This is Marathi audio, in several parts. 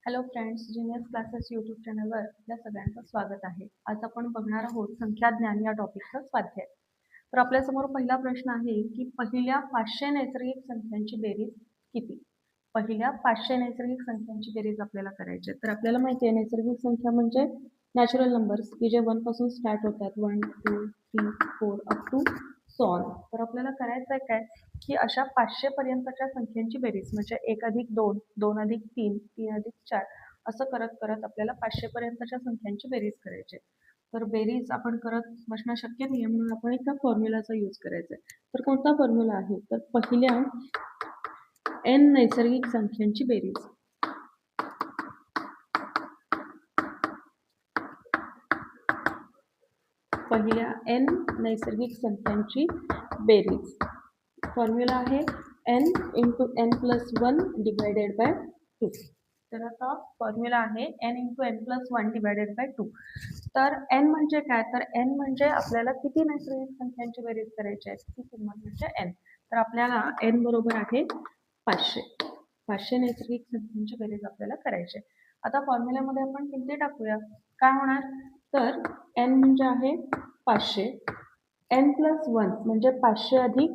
Hello friends, genius classes YouTube चॅनलवर आपल्या सगळ्यांचं स्वागत आहे. आज आपण बघणार आहोत संख्याज्ञान या टॉपिकचा स्वाध्याय. तर आपल्यासमोर पहिला प्रश्न आहे की पहिल्या 500 नैसर्गिक संख्यांची बेरीज किती? पहिल्या 500 नैसर्गिक संख्यांची बेरीज आपल्याला करायची आहे. तर आपल्याला माहिती आहे नैसर्गिक संख्या म्हणजे नॅचरल नंबर्स की जे 1 पासून स्टार्ट होतात, 1 2 3 4 अप टू सो ऑन. तर आपल्याला करायचं आहे काय की अशा 500 पर्यंतच्या संख्यांची बेरीज म्हणजे 1 अधिक 2, 2 अधिक 3, 3 अधिक 4 असं करत करत आपल्याला 500 पर्यंतच्या संख्यांची बेरीज करायची. तर बेरीज आपण करत बसणं शक्य नाही म्हणून आपण एका फॉर्म्युलाचा यूज करायचा आहे. तर कोणता फॉर्म्युला आहे? तर पहिल्या n नैसर्गिक संख्यांची बेरीज. पहिल्या n नैसर्गिक संख्यांची बेरीज. फॉर्म्युला आहे n into n plus 1 divided by 2. तर आता फॉर्म्युला आहे n into n plus 1 divided by 2. तर n म्हणजे काय? तर n म्हणजे आपल्याला किती नैसर्गिक संख्यांची बेरीज करायची आहे ती किंमत म्हणजे n. तर आपल्याला n बरोबर आहे 500. 500 नैसर्गिक संख्यांची बेरीज आपल्याला करायची. आता फॉर्म्युल्यामध्ये आपण किती टाकूया? काय होणार? तर n म्हणजे आहे 500, n प्लस 1 म्हणजे 500 अधिक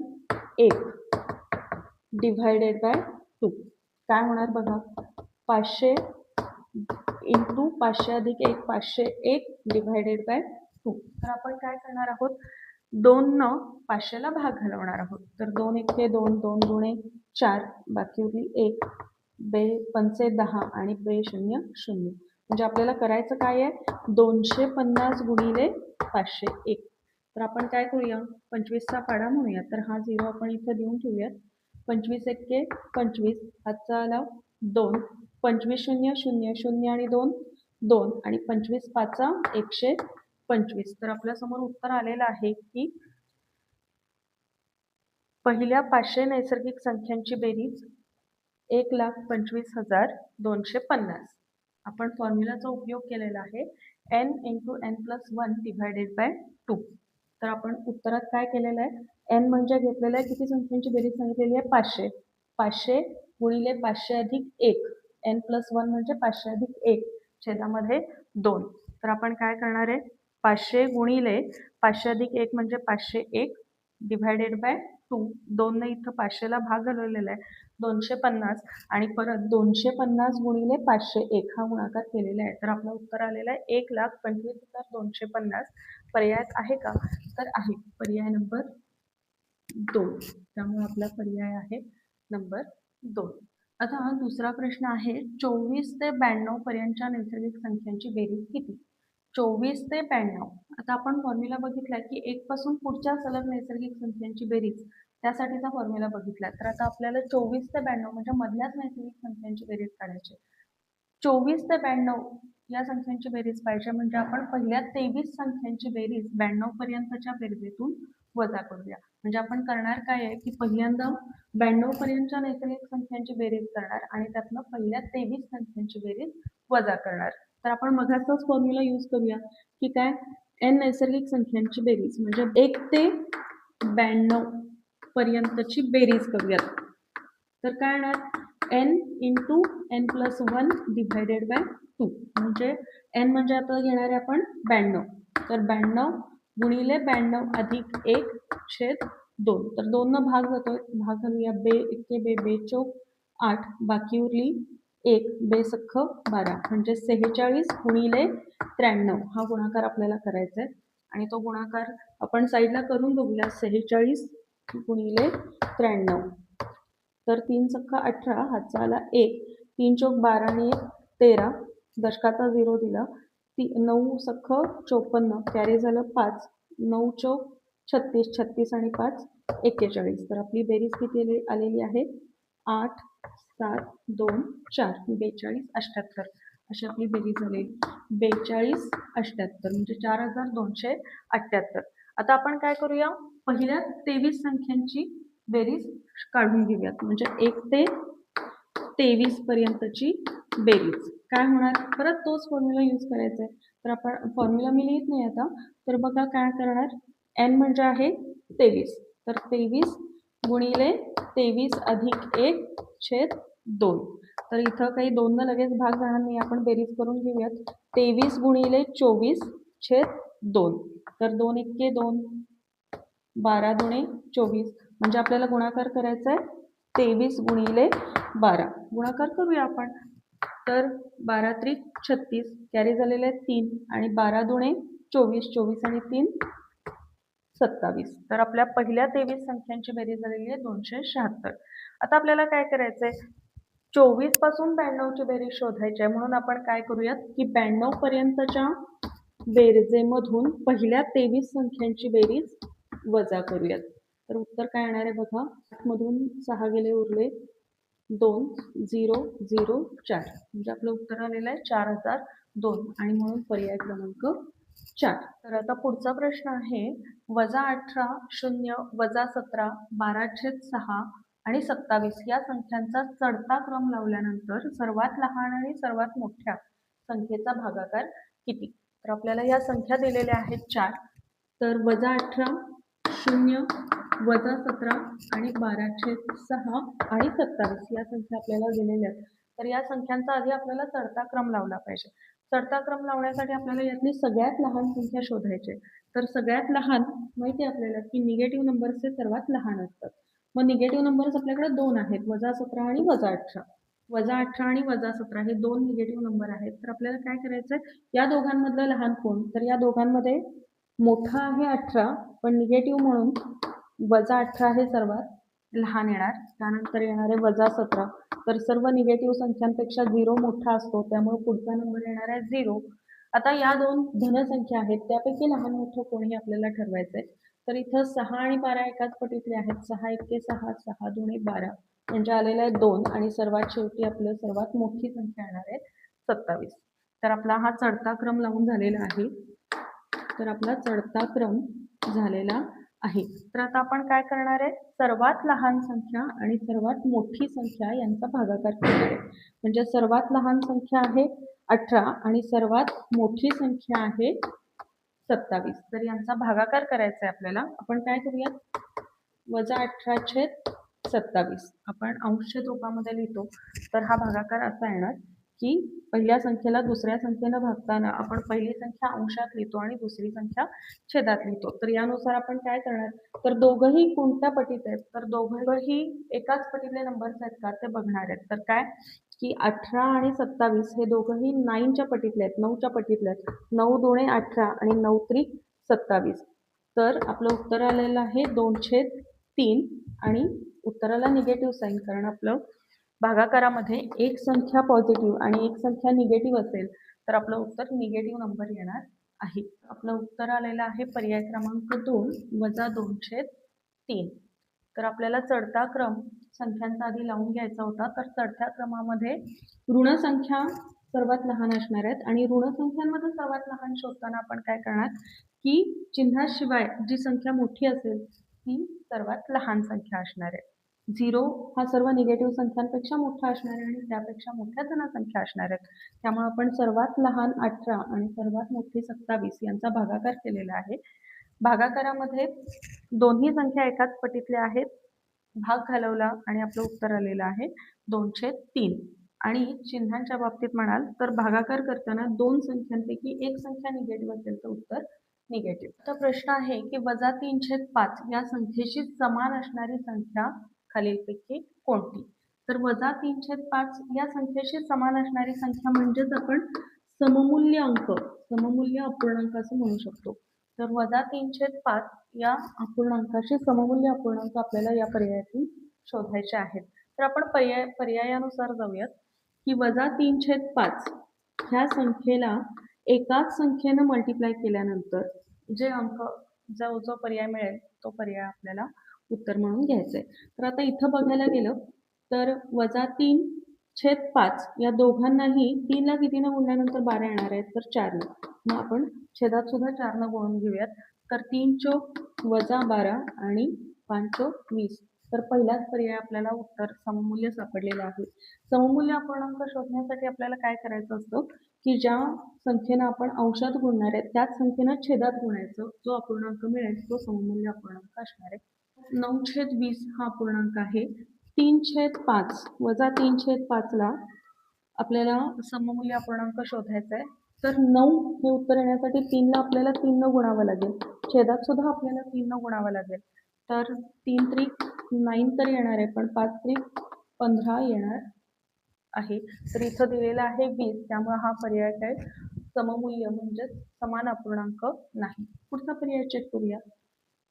1 डिवायडेड बाय 2. काय होणार बघा? 500 इंटू 500 अधिक 1 501 डिवायडेड बाय 2. तर आपण काय करणार आहोत? 2 न 500 ला भाग घालवणार आहोत. तर 2 1 2, 2 दुणे 4, बाकी उरली 1, बे 5 10 आणि बे 0 0. म्हणजे आपल्याला करायचं काय आहे? 250 गुणिले 501. तर आपण काय करूया? 25 चा पाडा म्हणूया. तर हा 0 आपण इथं देऊन ठेवूयात. 25 एक्के 25, हातचा आला 2, 25 0 0 0 आणि 2 2 आणि 25 पाचा 125. तर आपल्या समोर उत्तर आलेलं आहे की पहिल्या 500 नैसर्गिक संख्यांची बेरीज 1,25,250. आपण फॉर्म्युलाचा उपयोग केलेला आहे n into n plus 1 divided by 2. तर आपण उत्तरात काय केलेलं आहे? n म्हणजे घेतलेलं आहे किती संख्यांची बेरीज सांगितलेली आहे? 500. 500 गुणिले 500 अधिक 1, n प्लस 1 म्हणजे 500 अधिक 1 छेदामध्ये 2. तर आपण काय करणार आहे? 500 गुणिले 500 अधिक 1 म्हणजे 501 डिवायडेड बाय 2. 2 ने इथं 500 ला भाग घालवलेला आहे 250 आणि परत 250 गुणिले 501 हा गुणाकार केलेला आहे. तर आपलं उत्तर आलेलं आहे 1,25,250. पर्यायात आहे का? तर आहे. पर्याय नंबर 2. त्यामुळे आपला पर्याय आहे नंबर 2. आता दुसरा प्रश्न आहे 24 ते 92 पर्यंतच्या नैसर्गिक संख्यांची बेरीज किती? 24 ते 92. आता आपण फॉर्म्युला बघितला की 1 पासून पुढच्या सलग नैसर्गिक संख्यांची बेरीज त्यासाठीचा फॉर्म्युला बघितला. तर आता आपल्याला 24 ते 92 म्हणजे मधल्याच नैसर्गिक संख्यांची बेरीज काढायची. 24 ते 92 या संख्यांची बेरीज पाहिजे म्हणजे आपण पहिल्या 23 संख्यांची बेरीज 92 पर्यंतच्या बेरजेतून वजा करूया. म्हणजे आपण करणार काय आहे की पहिल्यांदा 92 पर्यंतच्या नैसर्गिक संख्यांची बेरीज करणार आणि त्यातनं पहिल्या 23 संख्यांची बेरीज वजा करणार. तर आपण मगाचाच फॉर्म्युला यूज करूया की काय? n नैसर्गिक संख्यांची बेरीज म्हणजे 1 ते 92 पर्यंतची बेरीज करूयात. तर काय येणार? n into n plus 1 divided by 2. म्हणजे n म्हणजे आता घेणार आहे आपण 92. तर 92 गुणिले 92 अधिक 1 छेद 2. तर 2 न भाग जातोय. भाग घालूया. बे एक्के बे बे चौक 8, बाकी उरली 1, बे सख्ख 12 म्हणजे 46 गुणिले 93 हा गुणाकार आपल्याला करायचा आहे. आणि तो गुणाकार आपण साईडला करून बघूया. 46 गुणिले 93. तर 3 सख्खा 18, हातचा आला 1, 3 चौक 12 आणि 1 13, दशकाचा 0 दिला. 9 सख्ख 54, कॅरी झालं 5, 9 चौक 36, 36 आणि 5 41. तर आपली बेरीज किती आलेली आहे? 8 7 2 4 42 78. अशी आपली बेरीज आलेली 42 78 म्हणजे 4278. आता आपण काय करूया? पहिल्या 23 संख्यांची बेरीज काढून घेऊयात. म्हणजे 1 ते 23 पर्यंतची बेरीज काय होणार? परत तोच फॉर्म्युला यूज करायचा आहे. तर आपण फॉर्म्युला मी लिहित नाही आता. तर बघा काय करणार? n म्हणजे आहे 23. तर 23 गुणिले 23 अधिक 1 छेद 2. तर इथं काही 2 न लगेच भाग जाणार नाही, आपण बेरीज करून घेऊयात. 23 गुणिले 24 छेद 2. तर 2 एक्के 2, 12 दुणे 24, म्हणजे आपल्याला गुणाकार करायचा आहे 23 गुणिले 12. गुणाकार करूया आपण. तर 12 त्रिक 36, कॅरी झालेले आहेत 3, आणि 12 दुणे 24, 24 आणि 3 27. तर आपल्या पहिल्या 23 संख्यांची बेरीज झालेली आहे 276. आता आपल्याला काय करायचंय, 24 पासून 92 ची बेरीज शोधायची आहे. म्हणून आपण काय करूयात की 92 पर्यंतच्या बेरजेमधून पहिल्या 23 संख्यांची बेरीज वजा करूयात. तर उत्तर काय येणार आहे बघा. 8 मधून 6 गेले, उरले 2, 0, 0, 4, म्हणजे आपलं उत्तर आलेलं आहे 4002, आणि म्हणून पर्याय क्रमांक 4. तर आता पुढचा प्रश्न आहे, -18, 0, -17, 12/6 आणि 27 या संख्यांचा चढता क्रम लावल्यानंतर सर्वात लहान आणि सर्वात मोठ्या संख्येचा भागाकार किती. तर आपल्याला या संख्या दिलेल्या आहेत 4. तर -18, 0, -17 आणि 12/6 आणि 27 या संख्या आपल्याला दिलेल्या आहेत. तर या संख्यांचा आधी आपल्याला चढता क्रम लावला पाहिजे. चढता क्रम लावण्यासाठी आपल्याला यातली सगळ्यात लहान संख्या शोधायची. तर सगळ्यात लहान माहिती आहे आपल्याला की निगेटिव्ह नंबर्सचे सर्वात लहान असतात. मग निगेटिव्ह नंबर्स आपल्याकडे 2 आहेत, -17 आणि -18. -18 आणि -17 हे 2 निगेटिव्ह नंबर आहेत. तर आपल्याला काय करायचं आहे, या दोघांमधलं लहान कोण. तर या दोघांमध्ये मोठा आहे 18, पण निगेटिव्ह म्हणून -18 हे सर्वात लहान येणार. त्यानंतर येणार आहे -17. तर सर्व निगेटिव्ह संख्यांपेक्षा 0 मोठा असतो, त्यामुळे पुढचा नंबर येणार आहे 0. आता या 2 धनसंख्या आहेत, त्यापैकी लहान मोठं कोणी आपल्याला ठरवायचंय. तर इथं 6 आणि 12 एकाच पटीतले आहेत. 6 एक्के 6, 6 दुणे 12, म्हणजे आलेलं आहे 2, आणि सर्वात शेवटी आपलं सर्वात मोठी संख्या येणार आहे 27. तर आपला हा चढता क्रम लावून झालेला आहे. तर आपला चढता क्रम झालेला आहे. तर आता आपण काय करणार आहे, सर्वात लहान संख्या आणि सर्वात मोठी संख्या यांचा भागाकार करणार आहे. म्हणजे सर्वात लहान संख्या आहे 18 आणि सर्वात मोठी संख्या आहे 27. तर यांचा भागाकार करायचा आहे आपल्याला. आपण काय करूयात, -18/27 आपण अंशछेद रूपामध्ये लिहितो. तर हा भागाकार असा येणार की पहिल्या संख्येला दुसऱ्या संख्येनं भागताना आपण पहिली संख्या अंशात लिहितो आणि दुसरी संख्या छेदात लिहितो. तर यानुसार आपण काय करणार, तर दोघंही कोणत्या पटीत आहेत, तर दोघंही एकाच पटीतले नंबर्स आहेत का ते बघणार आहेत. तर काय की 18 आणि 27 हे दोघंही 9च्या पटीतले आहेत, 9च्या पटीतले आहेत. 9 दुणे 18 आणि 9 त्रिक 27. तर आपलं उत्तर आलेलं आहे 2/3, आणि उत्तराला निगेटिव्ह साईन, कारण आपलं भागाकारामध्ये एक संख्या पॉझिटिव्ह आणि एक संख्या निगेटिव्ह असेल तर आपलं उत्तर निगेटिव्ह नंबर येणार आहे. आपलं उत्तर आलेलं आहे पर्याय क्रमांक 2, -2/3. तर आपल्याला चढता क्रम संख्यांचा आधी लावून घ्यायचा होता. तर चढत्या क्रमामध्ये ऋण संख्या सर्वात लहान असणार आहेत, आणि ऋण संख्यांमध्ये सर्वात लहान शोधताना आपण काय करणार की चिन्हाशिवाय जी संख्या मोठी असेल ती सर्वात लहान संख्या असणार आहे. 0 हा सर्व निगेटिव्ह संख्यांपेक्षा मोठा असणार आहे आणि त्यापेक्षा मोठ्या धनसंख्या असणार आहेत. त्यामुळे आपण सर्वात लहान 18 आणि सर्वात मोठी 27 यांचा भागाकार केलेला आहे. भागाकारामध्ये दोन्ही संख्या एकाच पटीतल्या आहेत. भाग घालवला आणि आपलं उत्तर आलेलं आहे 2/3. आणि चिन्हांच्या बाबतीत म्हणाल तर भागाकार करताना 2 संख्यांपैकी एक संख्या निगेटिव्ह असेल तर उत्तर निगेटिव्ह. आता प्रश्न आहे की -3/5 या संख्येशी समान असणारी संख्या खालीलपैकी कोणती. तर -3/5 या संख्येशी समान असणारी संख्या म्हणजेच आपण सममूल्य अंक, सममूल्य अपूर्णांक असं म्हणू शकतो. तर -3/5 या अपूर्णांकाशी सममूल्य अपूर्णांक आपल्याला या पर्यायातून शोधायचे आहेत. तर आपण पर्यायानुसार जाऊयात की -3/5 ह्या संख्येला एकाच संख्येनं मल्टिप्लाय केल्यानंतर जे अंक जो पर्याय मिळेल तो पर्याय आपल्याला उत्तर म्हणून घ्यायचं आहे. तर आता इथं बघायला गेलं तर -3/5 या दोघांनाही 3 ला कितीनं गुणल्यानंतर 12 येणार आहेत, तर 4 ने. मग आपण छेदात सुद्धा 4 ने गुणून घेऊयात. तर 3 चोक -12 आणि 5 चोक 20. तर पहिलाच पर्याय आपल्याला उत्तर सममूल्य सापडलेलं आहे. सममूल्य अपूर्णांक शोधण्यासाठी आपल्याला काय करायचं असतं की ज्या संख्येनं आपण अंशात गुणणार आहे त्याच संख्येनं छेदात गुणायचं. जो अपूर्णांक मिळेल तो सममूल्य अपूर्णांक असणार आहे. 9/20 हा अपूर्णांक आहे. 3/5 वजा 3/5 ला आपल्याला सममूल्य अपूर्णांक शोधायचा आहे. तर 9 हे उत्तर येण्यासाठी 3 ला आपल्याला 3 न गुणावं लागेल. छेदात सुद्धा आपल्याला 3 न गुणावं लागेल. तर 3 त्रिक 9 तर येणार आहे, पण 5 त्रिक 15 येणार आहे. तर इथं दिलेलं आहे 20, त्यामुळे हा पर्याय काय सममूल्य म्हणजे समान अपूर्णांक नाही. पुढचा पर्याय चेक करूया.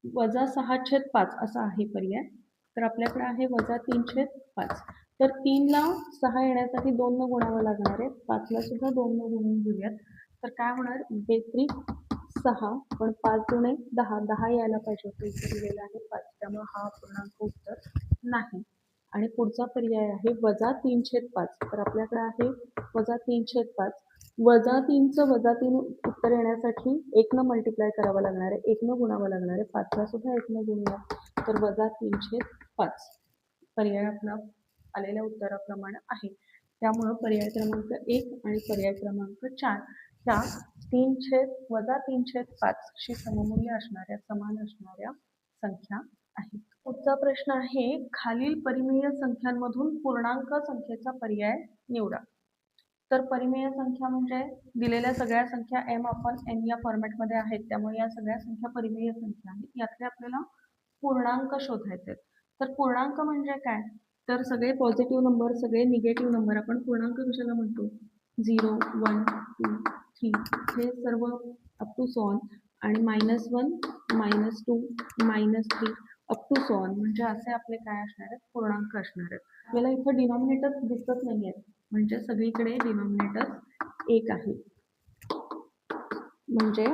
वजा 6/5 असा आहे पर्याय. तर आपल्याकडे आहे वजा 3/5. तर 3 ला 6 येण्यासाठी 2 न गुणावं लागणार आहे. 5 ला सुद्धा 2 न गुणून घेऊयात. तर काय होणार 2×3=6, पण 5 दुणे 10, 10 यायला पाहिजे होतं. इथे दिलेलं आहे 5, त्यामुळे हा अपूर्णांक उत्तर नाही. आणि पुढचा पर्याय आहे वजा 3/5. तर आपल्याकडे आहे वजा 3/5. वजा 3चं वजा 3 उत्तर येण्यासाठी 1 न मल्टिप्लाय करावं लागणार आहे, 1 न गुणावं लागणार आहे. 5 ला सुद्धा 1 न गुणूया. तर वजा 3/5 पर्याय आपला आलेल्या उत्तराप्रमाणे आहे. त्यामुळं पर्याय क्रमांक 1 आणि पर्याय क्रमांक 4 ह्या वजा 3/5 शी सममूल्य असणाऱ्या समान असणाऱ्या संख्या आहेत. पुढचा प्रश्न आहे खालील परिमेय संख्यांमधून पूर्णांक संख्येचा पर्याय निवडा. तर परिमेय संख्या म्हणजे दिलेल्या सगळ्या संख्या m/n या फॉर्मॅटमध्ये आहेत, त्यामुळे या सगळ्या संख्या परिमेय संख्या आहेत. यातले आपल्याला पूर्णांक शोधायचे आहेत. तर पूर्णांक म्हणजे काय, तर सगळे पॉझिटिव्ह नंबर, सगळे निगेटिव्ह नंबर. आपण पूर्णांक कशाला म्हणतो, 0, 1, 2, 3 हे सर्व अप टू सॉन, आणि -1, -2, -3 अप टू सॉन, म्हणजे असे आपले काय असणार आहेत, पूर्णांक असणार आहेत. आपल्याला इथं डिनॉमिनेटर दिसत नाही आहेत, म्हणजे सगळीकडे डिनॉमिनेटर 1 आहे. म्हणजे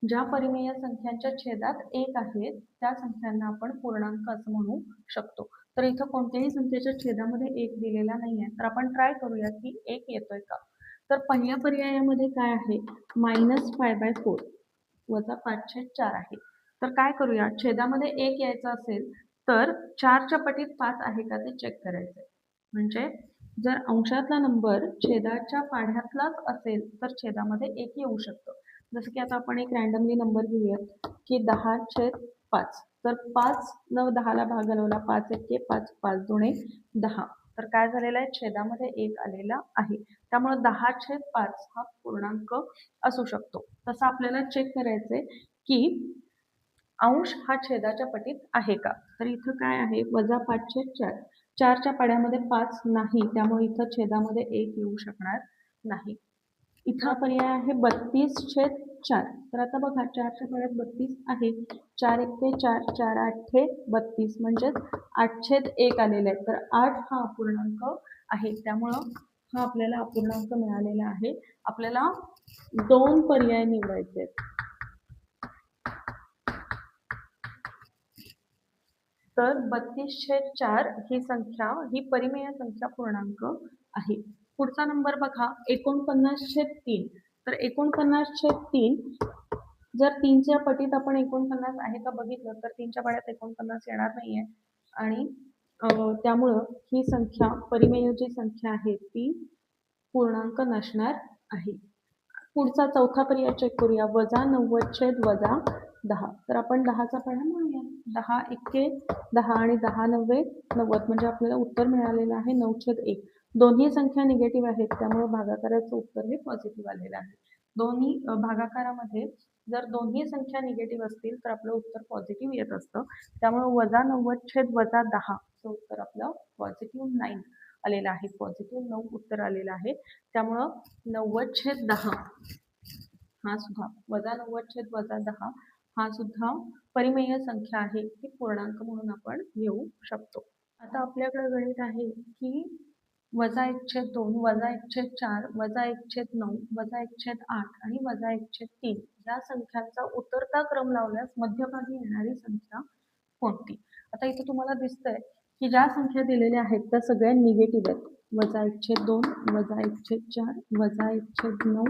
ज्या परिमेय संख्यांच्या छेदात 1 आहेत त्या संख्यांना आपण पूर्णांक असं म्हणू शकतो. तर इथं कोणत्याही संख्येच्या छेदामध्ये 1 दिलेला नाही आहे. तर आपण ट्राय करूया की 1 येतोय का. तर पहिल्या पर्यायामध्ये काय आहे, -5/4 वजा 5/4 आहे. तर काय करूया, छेदामध्ये 1 यायचं असेल तर 4च्या पटीत 5 आहे का ते चेक करायचं. म्हणजे जर अंशातला नंबर छेदाच्या पाढ्यातलाच असेल तर छेदामध्ये 1 येऊ शकतं. जसं की आता आपण एक रँडमली नंबर घेऊयात की 10/5. तर 5 न 10ला भाग घालवला, 5 × 5, 5 दुणे 10. तर काय झालेलं आहे, छेदामध्ये 1 आलेला आहे. त्यामुळे 10/5 हा पूर्णांक असू शकतो. तसं आपल्याला चेक करायचंय की अंश हा छेदाच्या पटीत आहे का. तर इथं काय आहे, वजा 5/4. 4च्या पाड्यामध्ये 5 नाही, त्यामुळे इथं छेदामध्ये 1 येऊ शकणार नाही. इथं पर्याय आहे 32/4. तर आता बघा 4च्या पाड्यात 32 आहे. 4 × 1 = 4, 4 × 8 = 32, म्हणजेच 8/1 आलेला आहे. तर 8 हा अपूर्णांक आहे, त्यामुळं हा आपल्याला अपूर्णांक मिळालेला आहे. आपल्याला 2 पर्याय निवडायचे आहेत. तर 32/4 ही संख्या ही परिमेय संख्या पूर्णांक आहे. पुढचा नंबर बघा 49/3. तर 49/3 जर 3च्या पटीत आपण 49 आहे का बघितलं तर 3च्या पाड्यात 49 येणार नाहीये, आणि त्यामुळं ही संख्या परिमेय जी संख्या आहे ती पूर्णांक नसणार आहे. पुढचा चौथा पर्याय चेक करूया, वजा 90/10. तर आपण 10चा पाढा म्हणूया. 10 × 10 आणि 10×9 90, म्हणजे आपल्याला उत्तर मिळालेलं आहे 9/1. दोन्ही संख्या निगेटिव्ह आहेत, त्यामुळे भागाकाराचं उत्तर हे पॉझिटिव्ह आलेलं आहे. दोन्ही भागाकारामध्ये जर दोन्ही संख्या निगेटिव्ह असतील तर आपलं उत्तर पॉझिटिव्ह येत असतं. त्यामुळे वजा 90/10 चं उत्तर आपलं पॉझिटिव्ह 9 आलेलं आहे. पॉझिटिव्ह 9 उत्तर आलेलं आहे. त्यामुळं 90/10 हा सुद्धा, वजा 90/10 हा सुद्धा परिमेय संख्या आहे, ती पूर्णांक म्हणून आपण घेऊ शकतो. आता आपल्याकडे गणित आहे की वजा 1/2, वजा 1/4, वजा 1/9, वजा 1/8 आणि वजा 1/3 या संख्यांचा उतरता क्रम लावल्यास मध्यभागी येणारी संख्या कोणती. आता इथे तुम्हाला दिसतंय की ज्या संख्या दिलेल्या आहेत त्या सगळ्या निगेटिव्ह आहेत. वजा 1/2, वजा 1/4, वजा 1/9,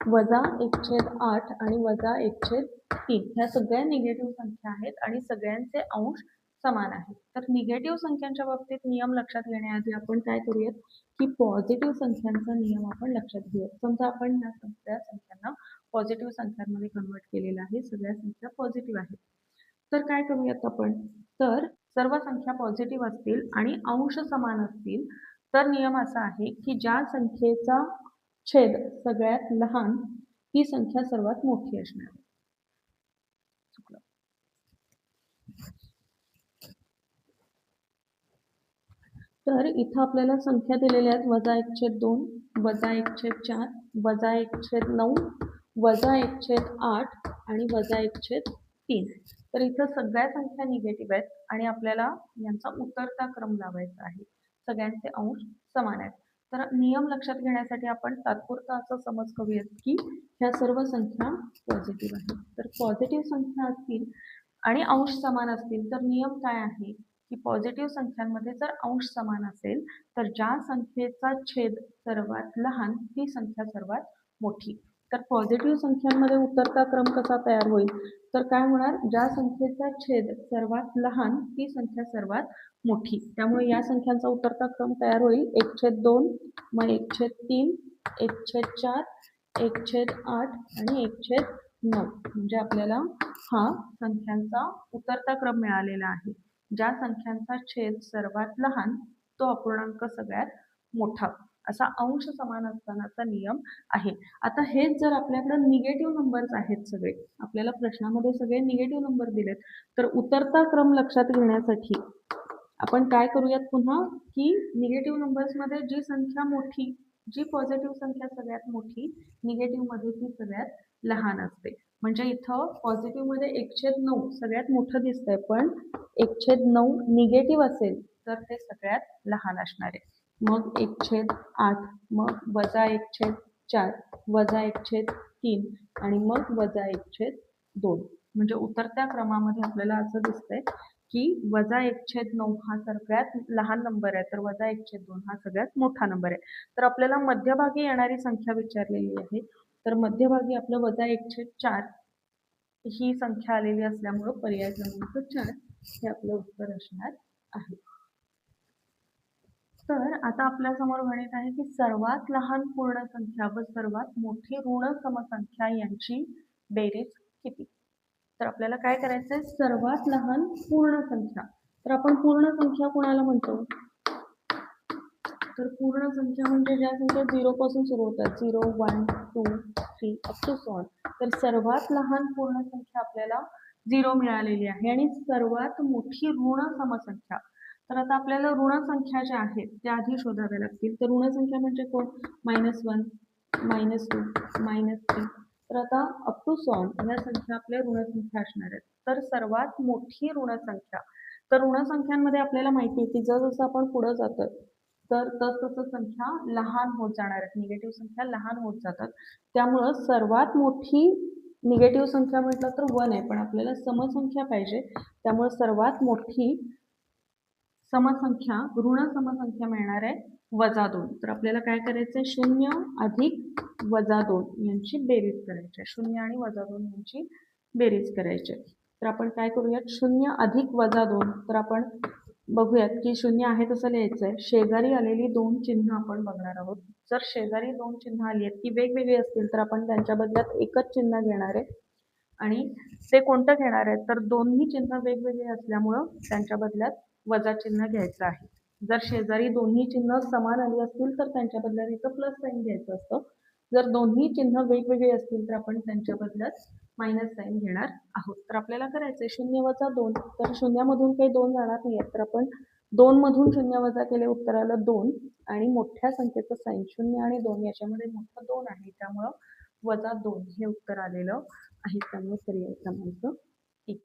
वजा 1/8 आणि वजा 1/3 ह्या सगळ्या निगेटिव्ह संख्या आहेत आणि सगळ्यांचे अंश समान आहेत. तर निगेटिव्ह संख्यांच्या बाबतीत नियम लक्षात घेण्याआधी आपण काय करूयात की पॉझिटिव्ह संख्यांचा नियम आपण लक्षात घेऊयात. समजा आपण ह्या सगळ्या संख्यांना पॉझिटिव्ह संख्यांमध्ये कन्वर्ट केलेलं आहे, सगळ्या संख्या पॉझिटिव्ह आहेत. तर काय करूयात आपण, तर सर्व संख्या पॉझिटिव्ह असतील आणि अंश समान असतील तर नियम असा आहे की ज्या संख्येचा छेद सगळ्यात लहान ती संख्या सर्वात मोठी असणार. चुकलं. तर इथं आपल्याला संख्या दिलेल्या आहेत -1/2, -1/4, -1/9, -1/8 आणि -1/3. तर इथं सगळ्या संख्या निगेटिव्ह आहेत आणि आपल्याला यांचा उतरता क्रम लावायचा आहे. सगळ्यांचे अंश समान आहेत. तर नियम लक्षात घेण्यासाठी आपण तात्पुरता असं समज करूयात की ह्या सर्व संख्या पॉझिटिव्ह आहेत. तर पॉझिटिव्ह संख्या असतील आणि अंश समान असतील तर नियम काय आहे की पॉझिटिव्ह संख्यांमध्ये जर अंश समान असेल तर ज्या संख्येचा छेद सर्वात लहान ती संख्या सर्वात मोठी. तर पॉझिटिव्ह संख्यांमध्ये उतरता क्रम कसा तयार होईल तर काय होणार, ज्या संख्येचा छेद सर्वात लहान ती संख्या सर्वात मोठी. त्यामुळे या संख्यांचा उतरता क्रम तयार होईल 1/2, मग 1/3, 1/4, 1/8 आणि 1/9. म्हणजे आपल्याला हा संख्यांचा उतरता क्रम मिळालेला आहे. ज्या संख्यांचा छेद सर्वात लहान तो अपूर्णांक सगळ्यात मोठा असा अंश समान असतानाचा नियम आहे. आता हेच जर आपल्याकडे निगेटिव्ह नंबर्स आहेत, सगळे आपल्याला प्रश्नामध्ये सगळे निगेटिव्ह नंबर दिलेत, तर उतरता क्रम लक्षात घेण्यासाठी आपण काय करूयात पुन्हा की निगेटिव्ह नंबर्समध्ये जी संख्या मोठी, जी पॉझिटिव्ह संख्या सगळ्यात मोठी, निगेटिव्ह मध्ये ती सगळ्यात लहान असते. म्हणजे इथं पॉझिटिव्ह मध्ये 1/9 सगळ्यात मोठं दिसतंय, पण 1/9 निगेटिव्ह असेल तर ते सगळ्यात लहान असणार आहे. मग 1/8, मग -1/4, -1/3 आणि मग -1/2. म्हणजे उतरत्या क्रमामध्ये आपल्याला असं दिसतंय की -1/9 हा सगळ्यात लहान नंबर आहे, तर -1/2 हा सगळ्यात मोठा नंबर आहे. तर आपल्याला मध्यभागी येणारी संख्या विचारलेली आहे. तर मध्यभागी आपलं -1/4 ही संख्या आलेली असल्यामुळं पर्याय क्रमांक 4 हे आपलं उत्तर असणार आहे. तर आता आपल्या समोर गणित आहे की सर्वात लहान पूर्ण संख्या व सर्वात मोठी ऋण समसंख्या यांची बेरीज किती. तर आपल्याला काय करायचंय, सर्वात लहान पूर्ण संख्या. तर आपण पूर्ण संख्या कोणाला म्हणतो, तर पूर्ण संख्या म्हणजे ज्या संख्या 0 पासून सुरू होतात, 0, 1, 2, 3 अप टू सो ऑन. तर सर्वात लहान पूर्ण संख्या आपल्याला 0 मिळालेली आहे आणि सर्वात मोठी ऋण समसंख्या. तर आता आपल्याला ऋण संख्या ज्या आहेत त्या आधी शोधाव्या लागतील. तर ऋण संख्या म्हणजे कोण, -1, -2, -3. तर आता अप टू सो ऑन ह्या संख्या आपल्या ऋण संख्या असणार आहेत. तर सर्वात मोठी ऋण संख्या, तर ऋण संख्यांमध्ये आपल्याला माहिती आहे की जसं आपण पुढे जातो तर तसं संख्या लहान होत जाणार आहेत, निगेटिव्ह संख्या लहान होत जातात. त्यामुळं सर्वात मोठी निगेटिव्ह संख्या म्हटलं तर 1 आहे, पण आपल्याला समसंख्या पाहिजे. त्यामुळे सर्वात मोठी समसंख्या ऋण समसंख्या मिळणार आहे -2. तर आपल्याला काय करायचंय, 0 अधिक -2 यांची बेरीज करायची. 0 आणि -2 यांची बेरीज करायची. तर आपण काय करूयात, 0 अधिक -2. तर आपण बघूयात की 0 आहे तसं लिहायचंय. शेजारी आलेली 2 चिन्ह आपण बघणार आहोत. जर शेजारी 2 चिन्ह आली आहेत ती वेगवेगळी असतील तर आपण त्यांच्या बदल्यात एकच चिन्ह घेणार आहे. आणि ते कोणतं घेणार आहे, तर दोन्ही चिन्ह वेगवेगळे असल्यामुळं त्यांच्या बदल्यात वजा चिन्ह घ्यायचं आहे. जर शेजारी दोन्ही चिन्ह समान आली असतील तर त्यांच्या बदल्यात इथं प्लस साईन घ्यायचं असतं. जर दोन्ही चिन्ह वेगवेगळे असतील तर आपण त्यांच्या बदल्यात मायनस साईन घेणार आहोत. तर आपल्याला करायचंय 0 - 2. तर 0 मधून काही 2 जाणार नाहीये, तर आपण 2 मधून 0 वजा केले, उत्तर आलं 2. आणि मोठ्या संख्येचं साईन 0 आणि 2 याच्यामध्ये मोठं 2 आहे, त्यामुळं -2 हे उत्तर आलेलं आहे. त्यामुळे पर्याय क्रमांक